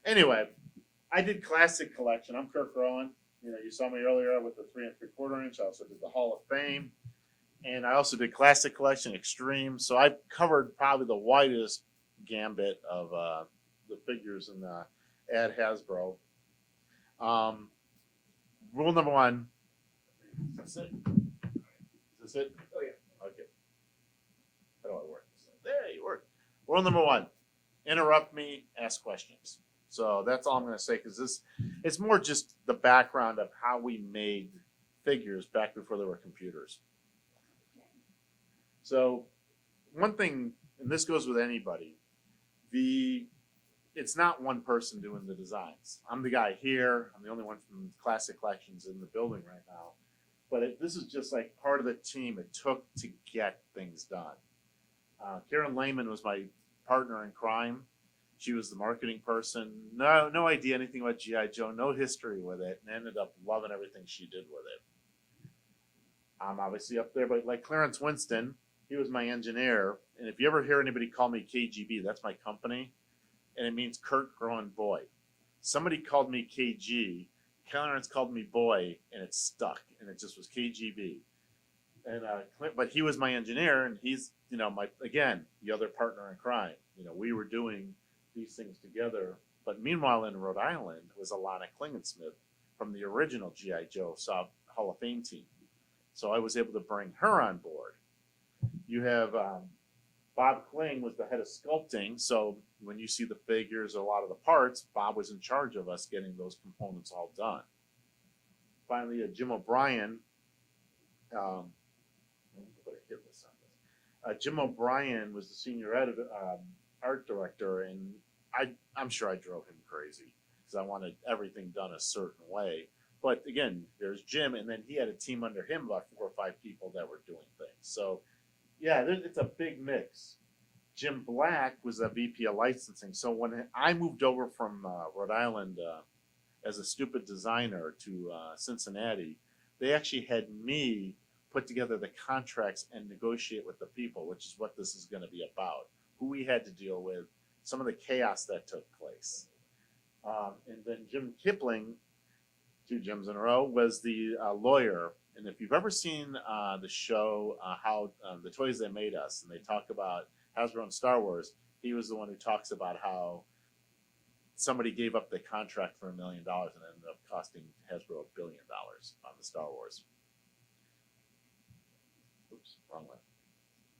Anyway, I did classic collection. I'm Kirk Rowan. You saw me earlier with the 3 3/4 inch. I also did the Hall of Fame, and I also did classic collection, extreme. So I've covered probably the widest gambit of the figures in the at Hasbro. Um, Rule number one. Is this it? Is this it? Oh yeah. Okay. How do I work this thing? There you work. Rule number one: interrupt me, ask questions. So that's all I'm going to say because it's more just the background of how we made figures back before there were computers. So one thing, and this goes with anybody, the it's not one person doing the designs. I'm the guy here. I'm the only one from Classic Collections in the building right now. But this is just like part of the team it took to get things done. Karen Lehman was my partner in crime. She was the marketing person. No idea anything about GI Joe. No history with it, and ended up loving everything she did with it. I'm obviously up there, but like Clarence Winston, he was my engineer. And if you ever hear anybody call me KGB, that's my company, and it means Kurt Growing Boy. Somebody called me KG. Clarence called me Boy, and it stuck, and it just was KGB. And but he was my engineer, and he's my again the other partner in crime. We were doing these things together. But meanwhile, in Rhode Island was Alana Klingensmith from the original GI Joe Hall of Fame team. So I was able to bring her on board. You have Bob Kling was the head of sculpting. So when you see the figures, a lot of the parts, Bob was in charge of us getting those components all done. Finally, Jim O'Brien. Jim O'Brien was the senior art director, and I'm sure I drove him crazy because I wanted everything done a certain way. But again, there's Jim, and then he had a team under him, about 4 or 5 people that were doing things. So, yeah, it's a big mix. Jim Black was a VP of licensing. So when I moved over from Rhode Island as a stupid designer to Cincinnati, they actually had me put together the contracts and negotiate with the people, which is what this is going to be about. Who we had to deal with, some of the chaos that took place. And then Jim Kipling, 2 Jims in a row, was the lawyer. And if you've ever seen the show, how the toys they made us, and they talk about Hasbro and Star Wars, he was the one who talks about how somebody gave up the contract for $1 million and ended up costing Hasbro $1 billion on the Star Wars. Oops, wrong one.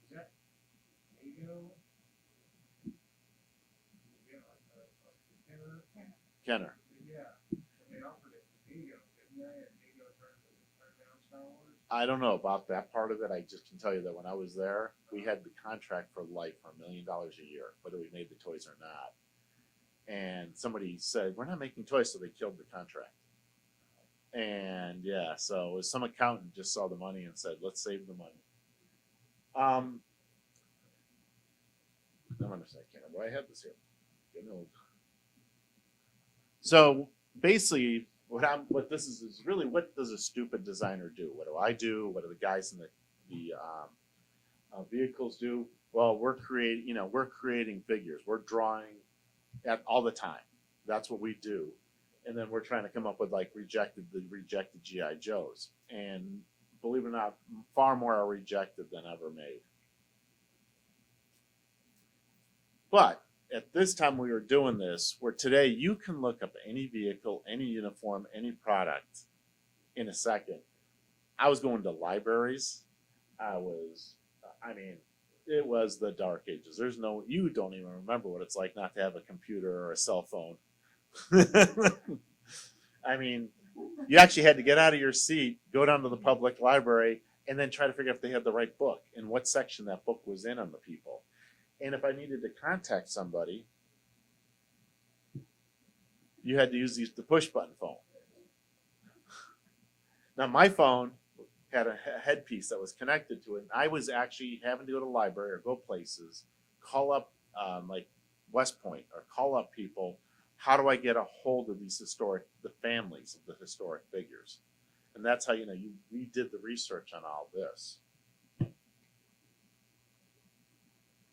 Is that Lego? Kenner. Yeah, they offered it to Lego, didn't they? And Lego turned down Star Wars. I don't know about that part of it. I just can tell you that when I was there, we had the contract for life for $1 million a year, whether we made the toys or not. And somebody said, "We're not making toys," so they killed the contract. And yeah, so it was some accountant just saw the money and said, "Let's save the money." No, I'm I can't remember. I had this here. Getting old. So basically, what this is really, what does a stupid designer do? What do I do? What do the guys in the vehicles do? Well, we're creating figures. We're drawing at all the time. That's what we do, and then we're trying to come up with like rejected GI Joes. And believe it or not, far more are rejected than ever made. But at this time we were doing this, where today you can look up any vehicle, any uniform, any product in a second. I was going to libraries. It was the dark ages. You don't even remember what it's like not to have a computer or a cell phone. I mean, you actually had to get out of your seat, go down to the public library, and then try to figure out if they had the right book and what section that book was in on the people. And if I needed to contact somebody, you had to use the push button phone. Now my phone had a headpiece that was connected to it, and I was actually having to go to the library or go places, call up like West Point or call up people. How do I get a hold of the families of the historic figures? And that's how we did the research on all this.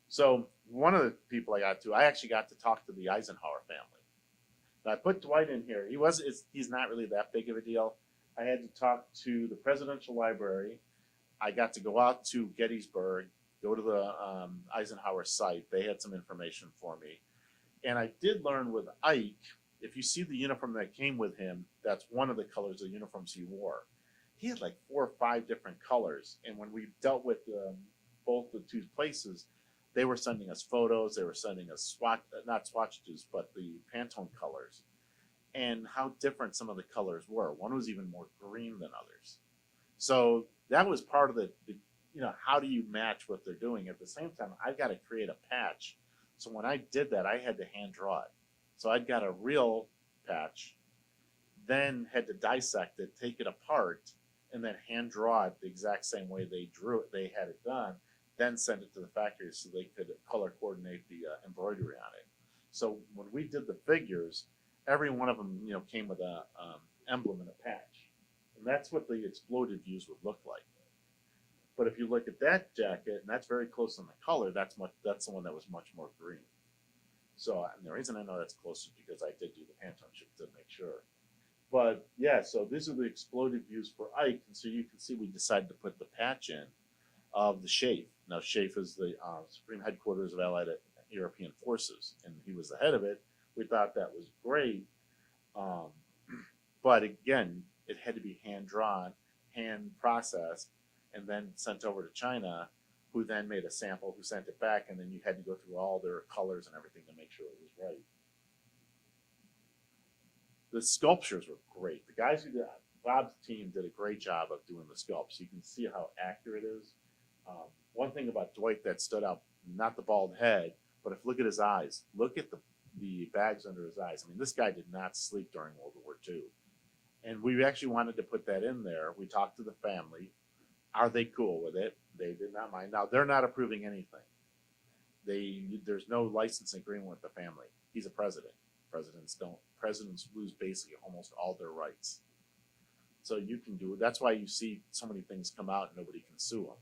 So one of the people I actually got to talk to the Eisenhower family. I put Dwight in here. He's not really that big of a deal. I had to talk to the presidential library. I got to go out to Gettysburg, go to the Eisenhower site. They had some information for me. And I did learn with Ike, if you see the uniform that came with him, that's one of the colors of the uniforms he wore. He had like 4 or 5 different colors. And when we dealt with both the two places, they were sending us photos. They were sending us not swatches, but the Pantone colors, and how different some of the colors were. One was even more green than others. So that was part of the how do you match what they're doing? At the same time, I've got to create a patch. So when I did that, I had to hand draw it. So I'd got a real patch, then had to dissect it, take it apart, and then hand draw it the exact same way they drew it. They had it done, then send it to the factory so they could color coordinate the embroidery on it. So when we did the figures, every one of them, came with a emblem and a patch, and that's what the exploded views would look like. But if you look at that jacket, and that's very close on the color, that's the one that was much more green. So and the reason I know that's close is because I did do the Pantone chip to make sure. But yeah, so these are the exploded views for Ike, and so you can see we decided to put the patch in of the SHAEF. Now SHAEF is the Supreme Headquarters of Allied European Forces, and he was the head of it. We thought that was great, but again, it had to be hand drawn, hand processed, and then sent over to China, who then made a sample, who sent it back, and then you had to go through all their colors and everything to make sure it was right. The sculptures were great. The guys who did Bob's team did a great job of doing the sculpts. You can see how accurate it is. One thing about Dwight that stood out, not the bald head, but if look at his eyes. Look at the bags under his eyes. I mean, this guy did not sleep during World War II. And we actually wanted to put that in there. We talked to the family. Are they cool with it? They did not mind. Now, they're not approving anything. There's no license agreement with the family. He's a president. Presidents lose basically almost all their rights. So you can do it. That's why you see so many things come out and nobody can sue them.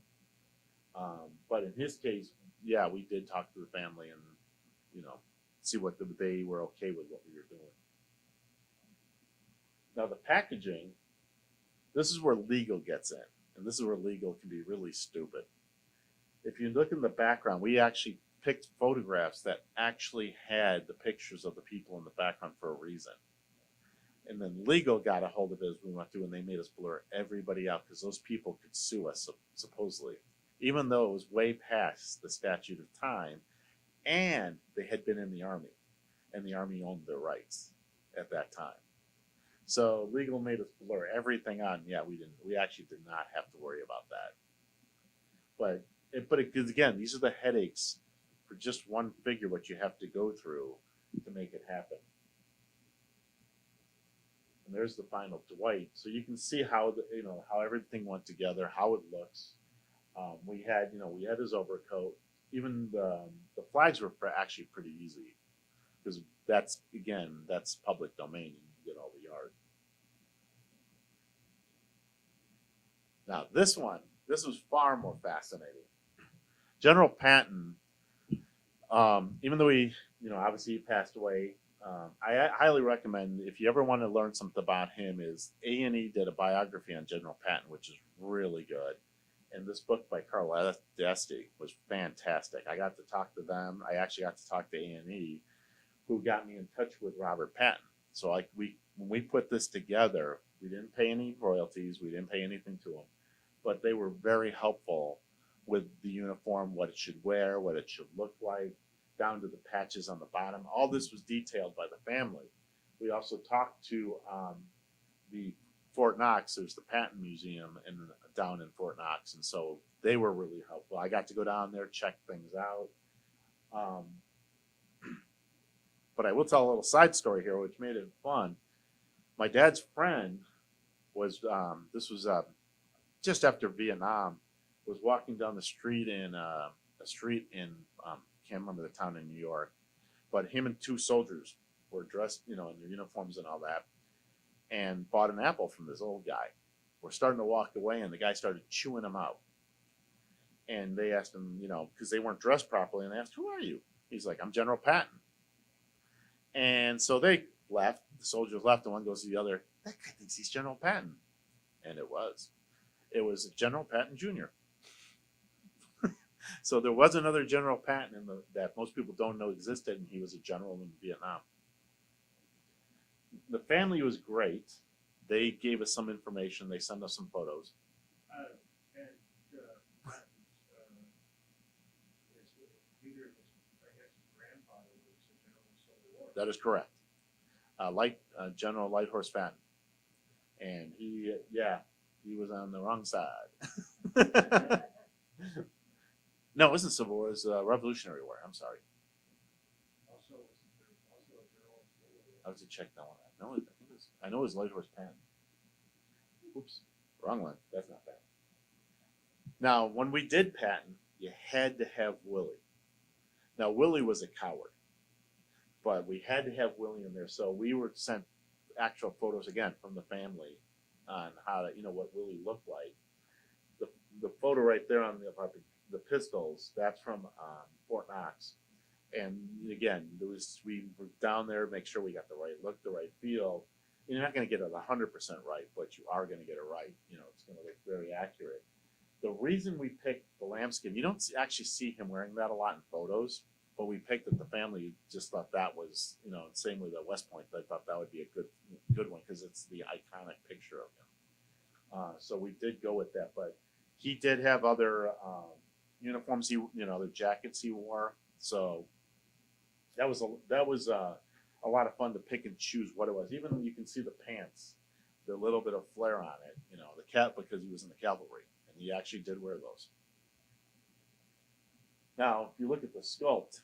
But in his case, yeah, we did talk to the family and, see what they were okay with what we were doing. Now the packaging, this is where legal gets in. And this is where legal can be really stupid. If you look in the background, we actually picked photographs that actually had the pictures of the people in the background for a reason. And then legal got a hold of it as we went through, and they made us blur everybody out because those people could sue us, supposedly, even though it was way past the statute of time, and they had been in the Army, and the Army owned their rights at that time. So legal made us blur everything on. Yeah, we actually did not have to worry about that. But again, these are the headaches for just one figure, what you have to go through to make it happen. And there's the final Dwight. So you can see how how everything went together, how it looks. We had his overcoat. Even the flags were actually pretty easy because that's public domain. You get all the yard. Now this was far more fascinating. General Patton, even though obviously he passed away, I highly recommend, if you ever want to learn something about him, is A&E did a biography on General Patton, which is really good. And this book by Carl Desti was fantastic. I got to talk to them. I actually got to talk to A&E, who got me in touch with Robert Patton. So when we put this together, we didn't pay any royalties. We didn't pay anything to them. But they were very helpful with the uniform, what it should wear, what it should look like, down to the patches on the bottom. All this was detailed by the family. We also talked to the Fort Knox. There's the Patton Museum down in Fort Knox, and so they were really helpful. I got to go down there, check things out. But I will tell a little side story here, which made it fun. My dad's friend was just after Vietnam, was walking down the street in can't remember the town in New York, but him and 2 soldiers were dressed, in their uniforms and all that, and bought an apple from this old guy. We're starting to walk away, and the guy started chewing them out. And they asked him, because they weren't dressed properly, and they asked, "Who are you?" He's like, "I'm General Patton." And so they left. The soldiers left, and one goes to the other. That guy thinks he's General Patton, and it was. It was General Patton Jr. So there was another General Patton that most people don't know existed, and he was a general in Vietnam. The family was great. They gave us some information. They sent us some photos. That is correct. General Light Horse Patton, and he was on the wrong side. No, it wasn't Civil War. It was Revolutionary War. I'm sorry. I have to check that one out. I know it was Light Horse Patton. Oops, wrong one. That's not Patton. Now, when we did Patton, you had to have Willie. Now, Willie was a coward, but we had to have Willie in there. So we were sent actual photos again from the family on how to, what Willie looked like. The photo right there on the pistols, that's from Fort Knox. And again, we were down there to make sure we got the right look, the right feel. You're not going to get it 100% right, but you are going to get it right. It's going to look very accurate. The reason we picked the lambskin, you don't actually see him wearing that a lot in photos, but we picked it. The family just thought that was, same with the West Point. They thought that would be a good one because it's the iconic picture of him. So we did go with that, but he did have other uniforms. The jackets he wore. So that was a lot of fun to pick and choose what it was. Even you can see the pants, the little bit of flare on it. The cap because he was in the cavalry, and he actually did wear those. Now, if you look at the sculpt,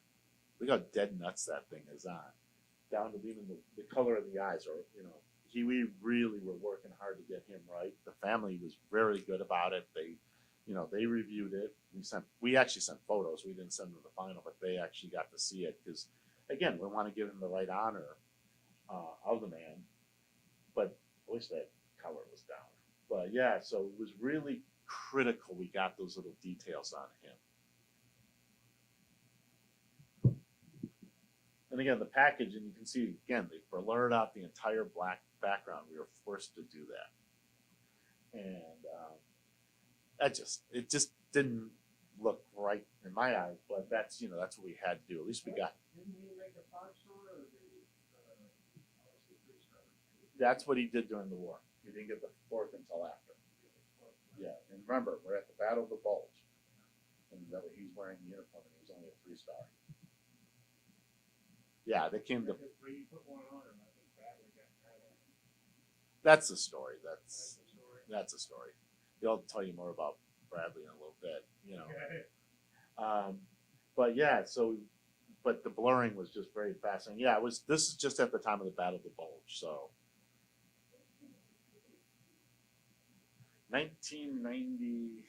look how dead nuts that thing is on, down to even the color of the eyes. We really were working hard to get him right. The family was very good about it. They reviewed it. We actually sent photos. We didn't send them the final, but they actually got to see it because, again, we want to give him the right honor of the man. But I wish that color was down. But yeah, so it was really critical we got those little details on him. And again, the package, and you can see again, they blurred out the entire black background. We were forced to do that, and it just didn't look right in my eyes. But that's that's what we had to do. At least we got. Didn't he make a 5-star, or did he? That's what he did during the war. He didn't get the 4th until after. Yeah, and remember, we're at the Battle of the Bulge, and that he's wearing the uniform, and he was only a 3-star. Yeah, they came to. That's the story. That's a story. They'll tell you more about Bradley in a little bit, But yeah, but the blurring was just very fascinating. Yeah, this is just at the time of the Battle of the Bulge, so 1990.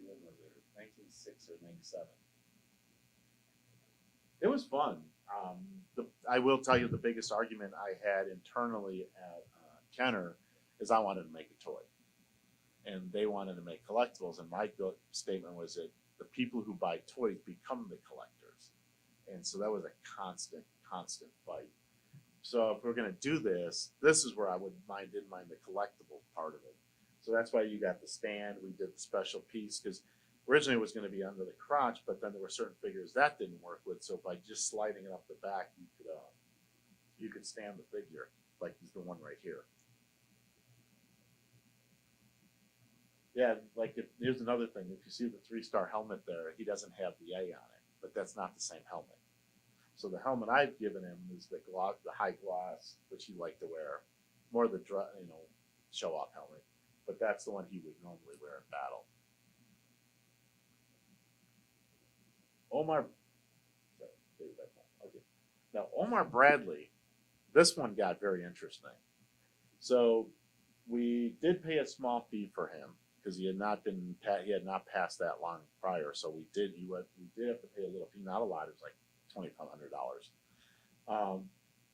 What was it? 1996 or 97. It was fun. I will tell you the biggest argument I had internally at Kenner is I wanted to make a toy, and they wanted to make collectibles. And my statement was that the people who buy toys become the collectors, and so that was a constant fight. So if we're going to do this is where I didn't mind the collectible part of it. So that's why you got the stand. We did the special piece because originally it was going to be under the crotch, but then there were certain figures that didn't work with. So by just sliding it up the back, you could stand the figure like the one right here. Yeah, here's another thing. If you see the 3-star helmet there, he doesn't have the A on it, but that's not the same helmet. So the helmet I've given him is the high gloss, which he liked to wear, more the show off helmet. But that's the one he would normally wear in battle. Okay. Now Omar Bradley, this one got very interesting. So we did pay a small fee for him because he had not passed that long prior. So we did have to pay a little fee, not a lot. It was like $2,500.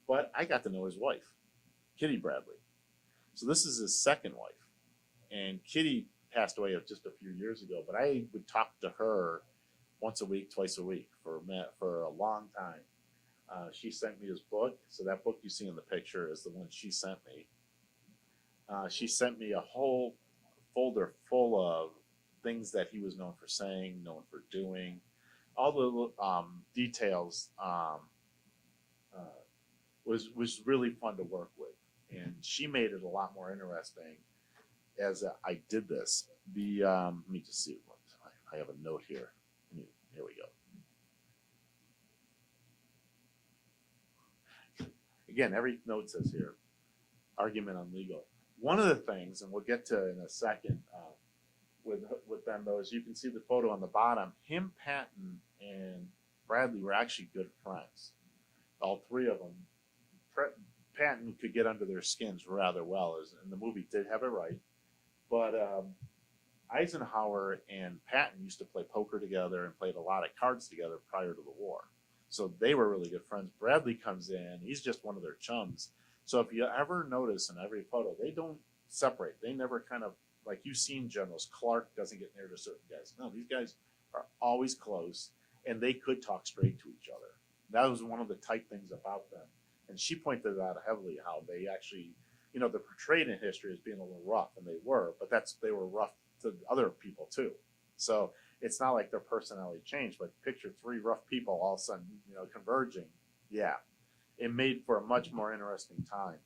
But I got to know his wife, Kitty Bradley. So this is his second wife, and Kitty passed away just a few years ago. But I would talk to her once a week, twice a week for a long time. She sent me his book. So that book you see in the picture is the one she sent me. She sent me a whole folder full of things that he was known for saying, known for doing, all the details. Was really fun to work with, and she made it a lot more interesting as I did this. The let me just see. I have a note here. Here we go. Again, every note says here, argument on legal. One of the things, and we'll get to in a second, with them though, is you can see the photo on the bottom. Him, Patton, and Bradley were actually good friends. All three of them. Patton could get under their skins rather well, and the movie did have it right. But Eisenhower and Patton used to play poker together and played a lot of cards together prior to the war. So they were really good friends. Bradley comes in, he's just one of their chums. So if you ever notice in every photo, they don't separate. They never kind of, like you've seen generals, Clark doesn't get near to certain guys. No, these guys are always close, and they could talk straight to each other. That was one of the tight things about them. And she pointed out heavily how they actually, they're portrayed in history as being a little rough, and they were, but they were rough to other people too. So it's not like their personality changed, but picture three rough people all of a sudden, converging. Yeah, it made for a much more interesting time.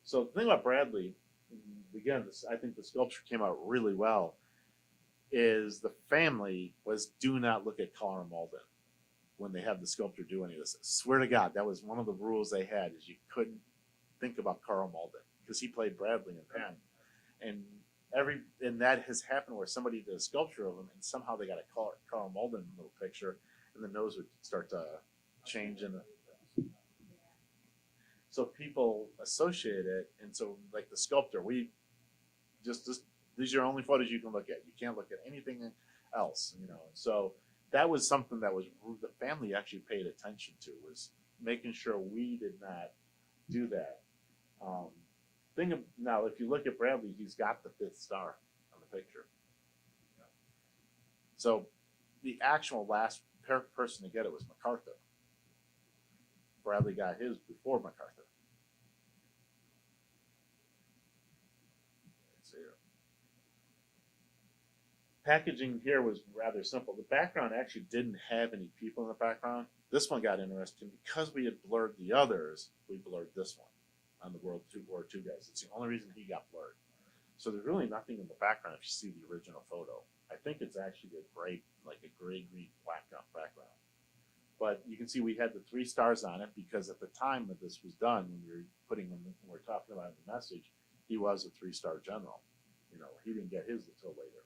So the thing about Bradley, again, I think the sculpture came out really well, is the family was do not look at Carl Malden when they had the sculptor do any of this. I swear to God, that was one of the rules they had, is you couldn't think about Carl Malden because he played Bradley in Penn. And that has happened where somebody did a sculpture of him and somehow they got a Carl Malden little picture and the nose would start to change so people associate it, and so like the sculptor, we just these are your only photos you can look at. You can't look at anything else, So that was something that was the family actually paid attention to, was making sure we did not do that. Now, if you look at Bradley, he's got the 5th star on the picture. So the actual last person to get it was MacArthur. Bradley got his before MacArthur. Let's see here. Packaging here was rather simple. The background actually didn't have any people in the background. This one got interesting because we had blurred the others. We blurred this one on the World War II guys. It's the only reason he got blurred. So there's really nothing in the background if you see the original photo. I think it's actually like a gray-green background. But you can see we had the 3 stars on it because at the time that this was done, when we were talking about the message, he was a 3-star general. He didn't get his until later.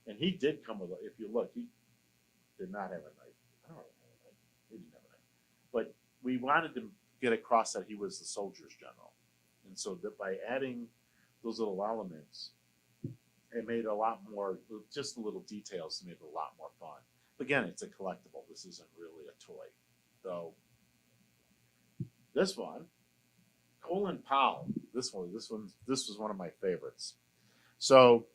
And he did come with if you look, he did not have a knife. I don't know if he had a knife. He didn't have a knife. But we wanted to get across that he was the soldier's general. And so that by adding those little elements, it made a lot more, just the little details made it a lot more fun. Again, it's a collectible. This isn't really a toy. So this one, Colin Powell. This was one of my favorites. So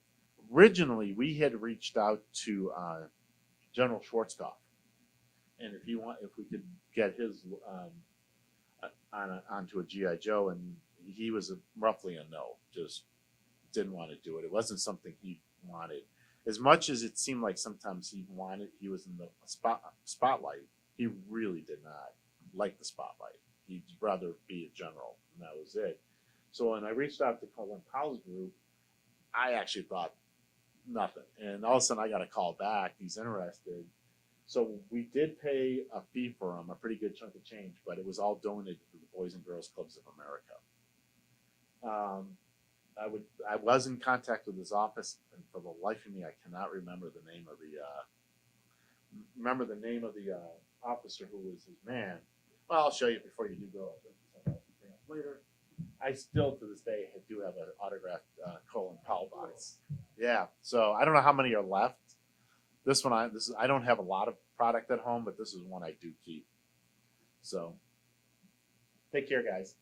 originally we had reached out to General Schwarzkopf, and if we could get his onto a GI Joe, and he was roughly a no. Just didn't want to do it. It wasn't something he wanted. As much as it seemed like sometimes he was in the spotlight, he really did not like the spotlight. He'd rather be a general, and that was it. So when I reached out to Colin Powell's group, I actually thought nothing. And all of a sudden I got a call back. He's interested. So we did pay a fee for him, a pretty good chunk of change, but it was all donated to the Boys and Girls Clubs of America. I was in contact with his office, and for the life of me, I cannot remember the name of the officer who was his man. Well, I'll show you before you do go. Later, I still to this day do have an autographed Colin Powell box. Yeah, so I don't know how many are left. This one, I don't have a lot of product at home, but this is one I do keep. So, take care, guys.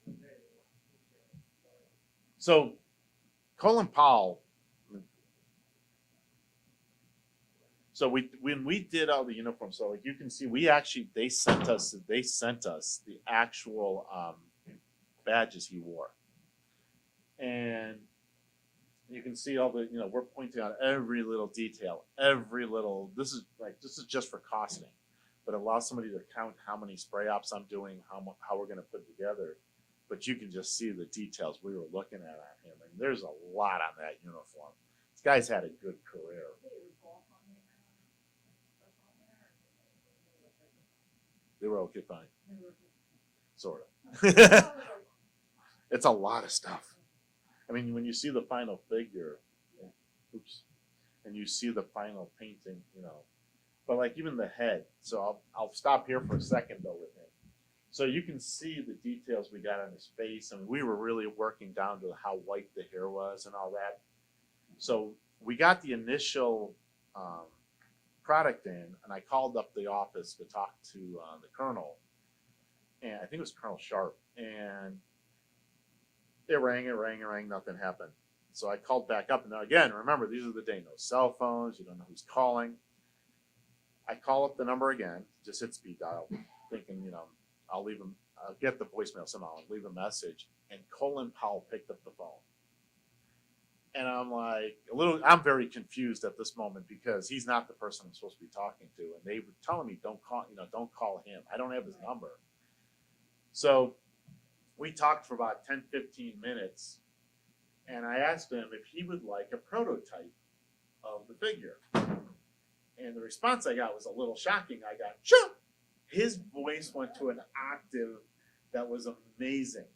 So, Colin Powell. So when we did all the uniforms, so like you can see, they sent us the actual badges he wore, and you can see all the, we're pointing out every little detail, every little. This is just for costing, but it allows somebody to count how many spray ops I'm doing, how we're going to put together. But you can just see the details we were looking at on him, and there's a lot on that uniform. This guy's had a good career. They were okay, fine, sort of. It's a lot of stuff. I mean, when you see the final figure, and you see the final painting, but like even the head. So I'll stop here for a second though with him. So you can see the details we got on his face. I mean, we were really working down to how white the hair was and all that. So we got the initial product in, and I called up the office to talk to the colonel, and I think it was Colonel Sharp, and it rang, nothing happened. So I called back up, and now again, remember, these are the day, no cell phones, you don't know who's calling. I call up the number again, just hit speed dial, thinking, I'll get the voicemail somehow and leave a message, and Colin Powell picked up the phone. And I'm like, I'm very confused at this moment because he's not the person I'm supposed to be talking to. And they were telling me, don't call him. I don't have his number. So we talked for about 10, 15 minutes. And I asked him if he would like a prototype of the figure. And the response I got was a little shocking. I got, sure. His voice went to an octave that was amazing.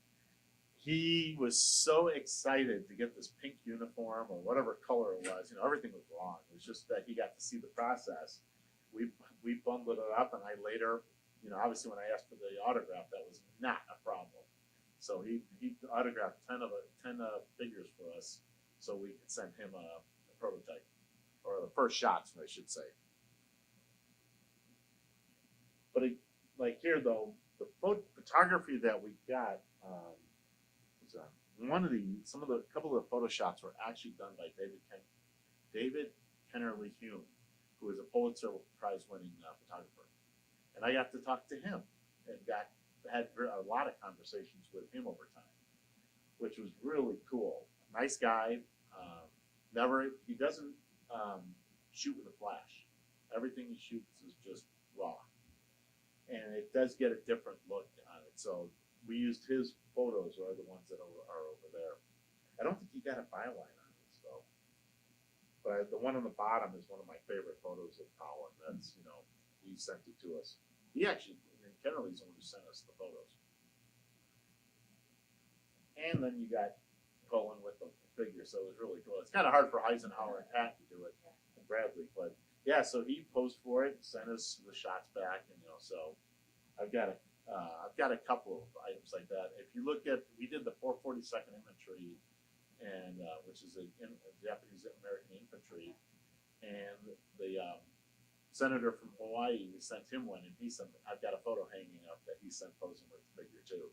He was so excited to get this pink uniform or whatever color it was. Everything was wrong. It was just that he got to see the process. We bundled it up, and I later, obviously when I asked for the autograph, that was not a problem. So he autographed 10 figures for us, so we could send him a prototype, or the first shots, I should say. But like here though, the photography that we got. A couple of the photo shots were actually done by David Kennerly Hume, who is a Pulitzer Prize winning photographer, and I got to talk to him and had a lot of conversations with him over time, which was really cool. Nice guy. He doesn't shoot with a flash. Everything he shoots is just raw, and it does get a different look on it. So we used his photos, are the ones that are over there. I don't think he got a byline on this though, but the one on the bottom is one of my favorite photos of Colin. That's he sent it to us. Kennerly's the one who sent us the photos. And then you got Colin with the figure, so it was really cool. It's kind of hard for Eisenhower and Pat to do it, and Bradley, but yeah. So he posed for it, sent us the shots back, and so I've got a couple of items like that. If you look at, we did the 442nd Infantry, and which is a Japanese American infantry, and the senator from Hawaii, we sent him one, and I've got a photo hanging up that he sent posing with the figure too.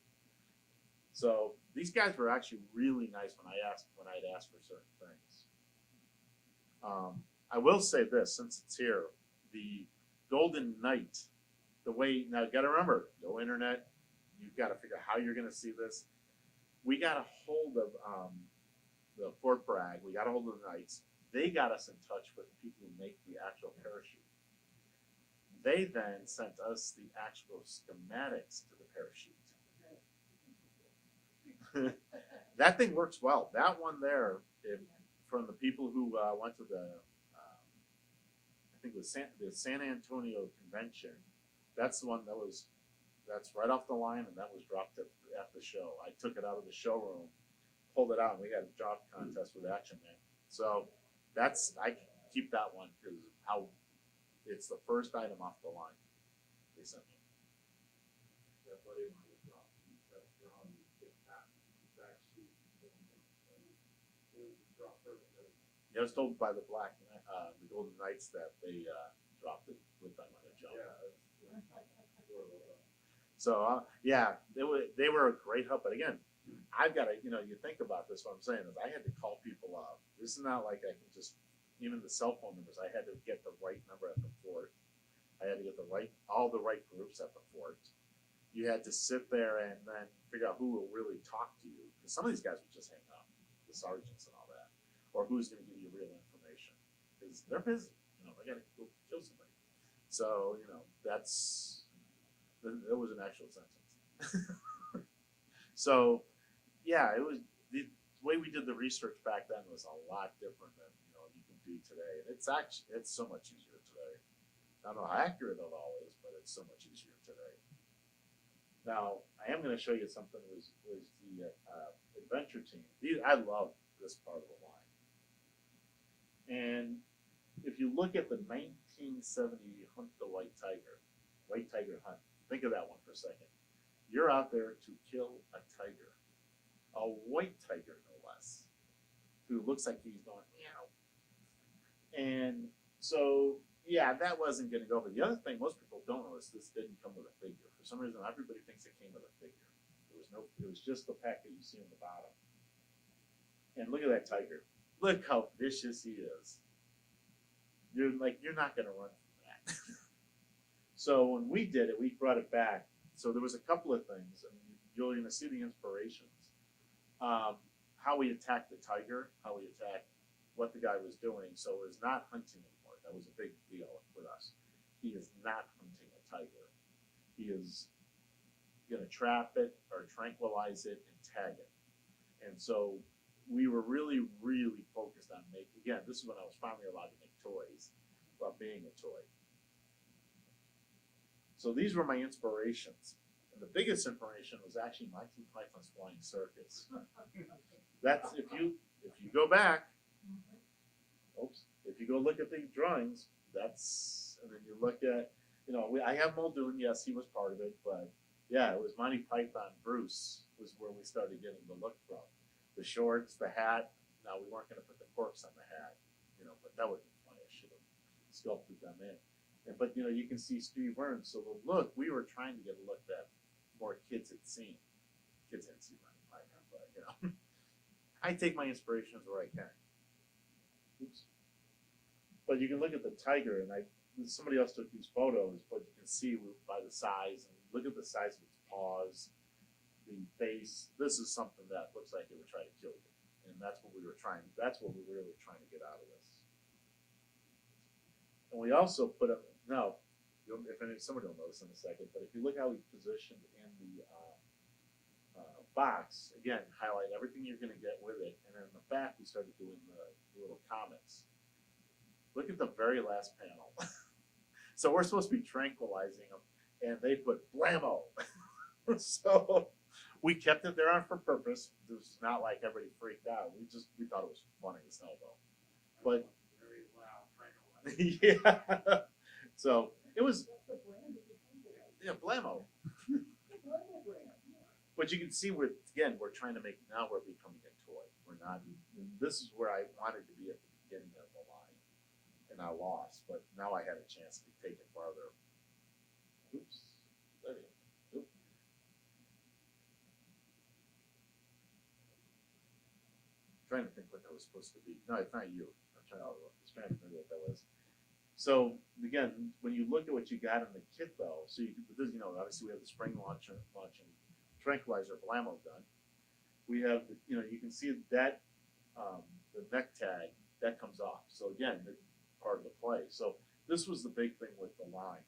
So these guys were actually really nice when I'd asked for certain things. I will say this, since it's here, the Golden Knight. Now you got to remember, no internet. You've got to figure out how you're going to see this. We got a hold of the Fort Bragg. We got a hold of the Knights. They got us in touch with the people who make the actual parachute. They then sent us the actual schematics to the parachute. That thing works well. That one there, from the people who went to the, I think it was the San Antonio Convention. That's the one that's right off the line, and that was dropped at the show. I took it out of the showroom, pulled it out, and we had a drop contest with Action Man. So I keep that one because it's the first item off the line they sent me. I was told by the Golden Knights that they dropped it with them on a jump. So they were a great help. But again, I've got to, you think about this. What I'm saying is I had to call people up. This is not like I can just, even the cell phone numbers, I had to get the right number at the fort. I had to get all the right groups at the fort. You had to sit there and then figure out who will really talk to you. Because some of these guys would just hang up, the sergeants and all that. Or who's going to give you real information. Because they're busy. They got to go kill somebody. So, that was an actual sentence. So, yeah, it was, the way we did the research back then was a lot different than, you can do today. And it's so much easier today. I don't know how accurate it all is, but it's so much easier today. Now, I am going to show you something was the adventure team. I love this part of the line. And if you look at the 1970 Hunt the White Tiger hunt, think of that one for a second. You're out there to kill a tiger, a white tiger no less, who looks like he's going meow. And so, yeah, that wasn't going to go. But the other thing most people don't know is this didn't come with a figure. For some reason, everybody thinks it came with a figure. It was just the pack that you see on the bottom. And look at that tiger. Look how vicious he is. You're not going to run from that. So when we did it, we brought it back. So there was a couple of things, and you're going to see the inspirations. How we attacked the tiger, how we attacked what the guy was doing. So it was not hunting anymore. That was a big deal with us. He is not hunting a tiger. He is going to trap it or tranquilize it and tag it. And so we were really, really focused on again, this is when I was finally allowed to make toys while being a toy. So these were my inspirations. And the biggest inspiration was actually Monty Python's Flying Circus. That's, if you go back, if you go look at the drawings, and then you look at, I have Muldoon, yes, he was part of it, but yeah, it was Monty Python. Bruce was where we started getting the look from. The shorts, the hat. Now, we weren't going to put the corks on the hat, but that would have been funny. I should have sculpted them in. But, you can see Steve Burns. So the look, we were trying to get a look that more kids had seen. Kids hadn't seen Monty Python, but, I take my inspirations where I can. Oops. But you can look at the tiger, and somebody else took these photos, but you can see by the size, and look at the size of its paws, the face. This is something that looks like it would try to kill you. And that's what we were really trying to get out of this. And we also put up, somebody will notice in a second, but if you look how we positioned in the box, again, highlight everything you're going to get with it. And then in the back, we started doing the little comments. Look at the very last panel. So we're supposed to be tranquilizing them, and they put blammo. So we kept it there on for purpose. It was not like everybody freaked out. We thought it was funny as hell, though. But Very loud, tranquilizing. yeah. So it was, yeah, blammo. But you can see we're trying to make, now we're becoming a toy. We're not, this is where I wanted to be at the beginning of the line. And I lost, but now I had a chance to take it farther. Oops. There you go. Oop. Trying to think what that was supposed to be. No, it's not you. I was trying to remember what that was. So again, when you look at what you got in the kit, though, so obviously we have the spring launching tranquilizer blammo gun. We have, you can see that the neck tag that comes off. So again, part of the play. So this was the big thing with the line,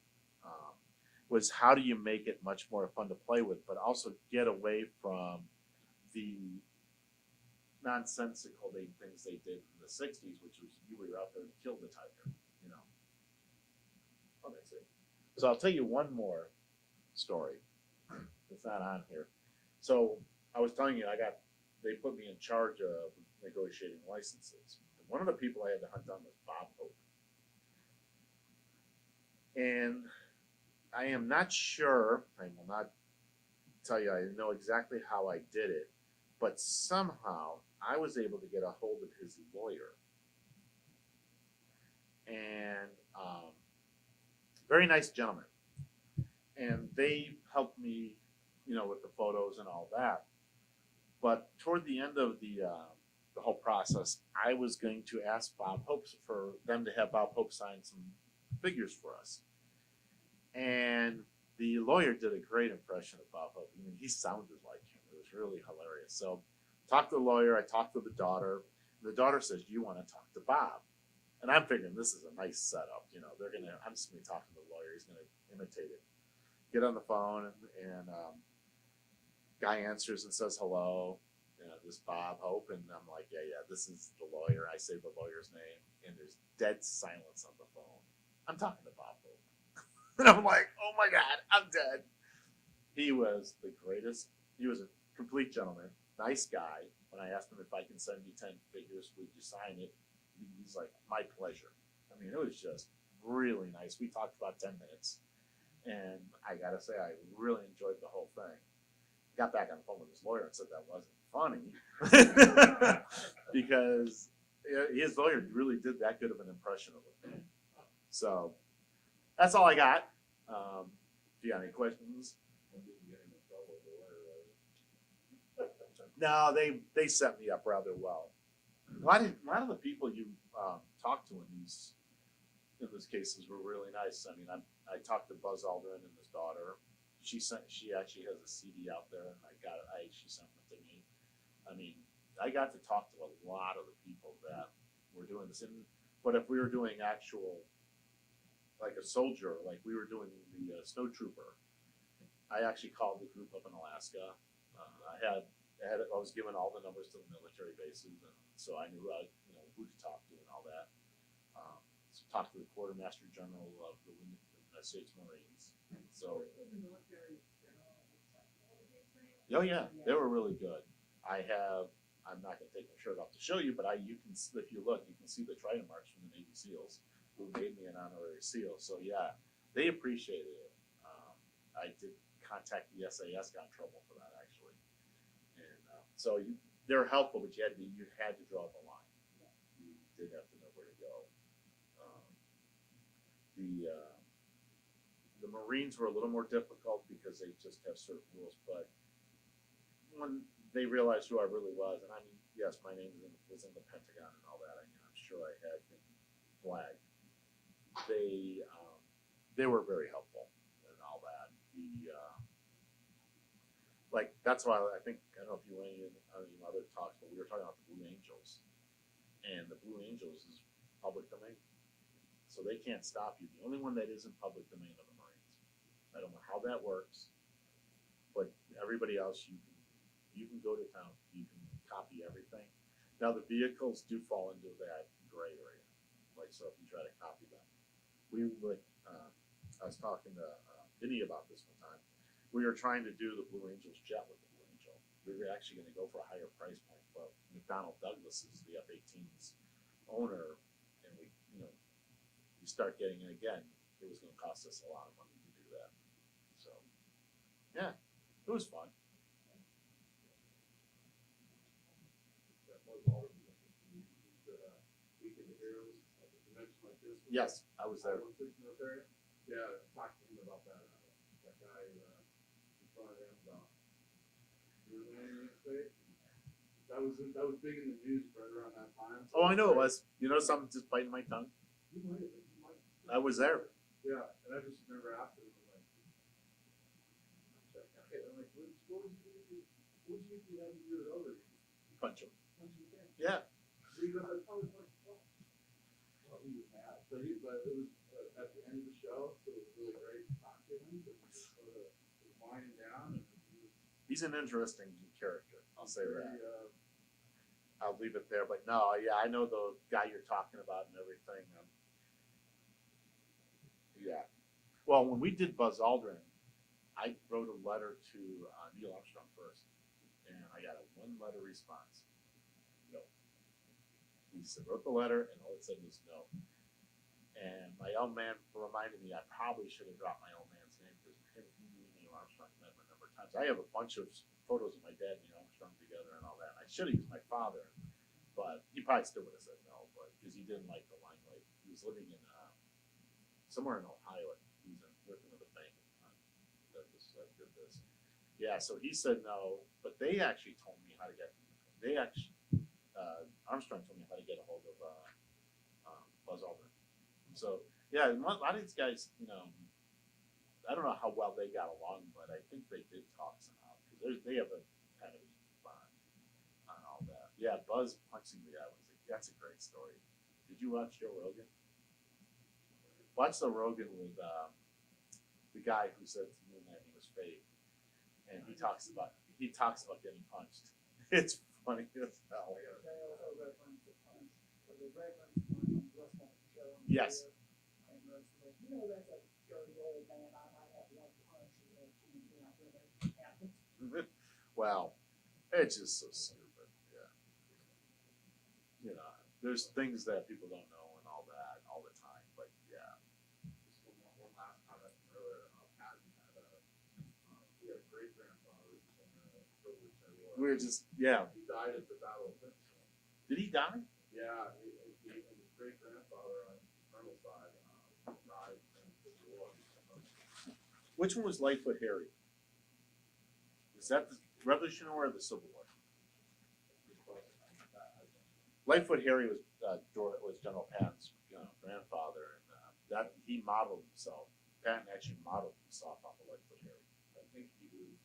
was how do you make it much more fun to play with, but also get away from the nonsensical things they did in the 60s, which was you were out there to kill the tiger, Oh, that's it. So I'll tell you one more story. It's not on here. So I was telling you, they put me in charge of negotiating licenses. One of the people I had to hunt down was Bob Hope. And I am not sure, I will not tell you I know exactly how I did it, but somehow I was able to get a hold of his lawyer. And very nice gentleman. And they helped me, with the photos and all that. But toward the end of the the whole process, I was going to ask Bob Hope for them to have Bob Hope sign some figures for us. And the lawyer did a great impression of Bob Hope. I mean, he sounded like him. It was really hilarious. So, talked to the lawyer. I talked to the daughter. The daughter says, "Do you want to talk to Bob?" And I'm figuring this is a nice setup. You know, I'm just going to be talking to the lawyer. He's going to imitate it. Get on the phone, and guy answers and says hello. You know, this Bob Hope, and I'm like, yeah, this is the lawyer. I say the lawyer's name, and there's dead silence on the phone. I'm talking to Bob Hope, and I'm like, oh my God, I'm dead. He was the greatest. He was a complete gentleman, nice guy. When I asked him if I can send you 10 figures, would you sign it? He's like, my pleasure. I mean, it was just really nice. We talked about 10 minutes, and I gotta say, I really enjoyed the whole thing. Got back on the phone with his lawyer and said that wasn't funny because his lawyer really did that good of an impression of him. So that's all I got. If you got any questions? No, they set me up rather well. A lot of the people you talked to in these cases were really nice. I mean, I talked to Buzz Aldrin and his daughter. She actually has a CD out there, and she sent it to me. I mean, I got to talk to a lot of the people that were doing this. But if we were doing actual, like a soldier, like we were doing the snow trooper, I actually called the group up in Alaska. I was given all the numbers to the military bases, and so I knew who to talk to and all that. So talked to the quartermaster general of the United States Marines. So, oh yeah, they were really good. I'm not going to take my shirt off to show you, but if you look, you can see the trident marks from the Navy SEALs who made me an honorary SEAL. So yeah, they appreciated it. I did contact the SAS, got in trouble for that actually. And so they're helpful, but you had to draw the line. You did have to know where to go. The Marines were a little more difficult because they just have certain rules, but when they realized who I really was, and I mean, yes, my name was in the Pentagon and all that. I mean, I'm sure I had been flagged. They were very helpful and all that. That's why I don't know if you went in other talks, but we were talking about the Blue Angels, and the Blue Angels is public domain, so they can't stop you. The only one that isn't public domain are the Marines. I don't know how that works, but everybody else you can go to town, you can copy everything. Now the vehicles do fall into that gray area, like so if you try to copy them, I was talking to Vinny about this one time. We were trying to do the Blue Angels jet with the Blue Angel. We were actually going to go for a higher price point, but McDonnell Douglas is the F-18's owner, and we start getting it again. It was going to cost us a lot of money to do that. So, yeah, it was fun. Yes, I was there. Yeah, talk to him about that guy in front of him about that was big in the news right around that time. Oh, I know it was. You know something just biting my tongue? I was there. Yeah, and I just remember after it, I'm like, what would you do that you were over? Punch him. Yeah. He was mad, but it was at the end of the show, so it was really great to talk to him. But he was sort of winding down, and he's an interesting character. I'll say that. I'll leave it there, but no, yeah, I know the guy you're talking about and everything. Yeah. Well, when we did Buzz Aldrin, I wrote a letter to Neil Armstrong first, and I got a one-letter response. No. He wrote the letter, and all it said was no. And my old man reminded me I probably should have dropped my old man's name because him and Neil Armstrong met him a number of times. I have a bunch of photos of my dad and Neil Armstrong together and all that. I should have used my father, but he probably still would have said no, but because he didn't like the limelight. He was living in somewhere in Ohio. He was working with a bank at the time that did this. Yeah, so he said no, but they actually told me how to get. Armstrong told me how to get a hold of Buzz Aldrin. So yeah, a lot of these guys, you know, I don't know how well they got along, but I think they did talk somehow because they have a kind of a bond on all that. Yeah, Buzz punching the guy was that's a great story. Did you watch Joe Rogan? Watch the Rogan with the guy who said to the moon landing was fake, and he talks about getting punched. It's funny as hell. Yes. You know, that's a dirty old man. I might have one punch and then really happens. Well, it's just so stupid. Yeah. You know, there's things that people don't know and all that all the time, but yeah. Just one last comment from earlier. Patton had he had a great grandfather who was in the privilege and war. We're just yeah. He died at the Battle of Vicksburg. Did he die? Yeah, his great grandfather on his maternal side died in the war. Which one was Lightfoot Harry? Is that the Revolutionary War or the Civil War? Lightfoot Harry was General Patton's grandfather, and that he modeled himself. Patton actually modeled himself off of Lightfoot Harry. I think he was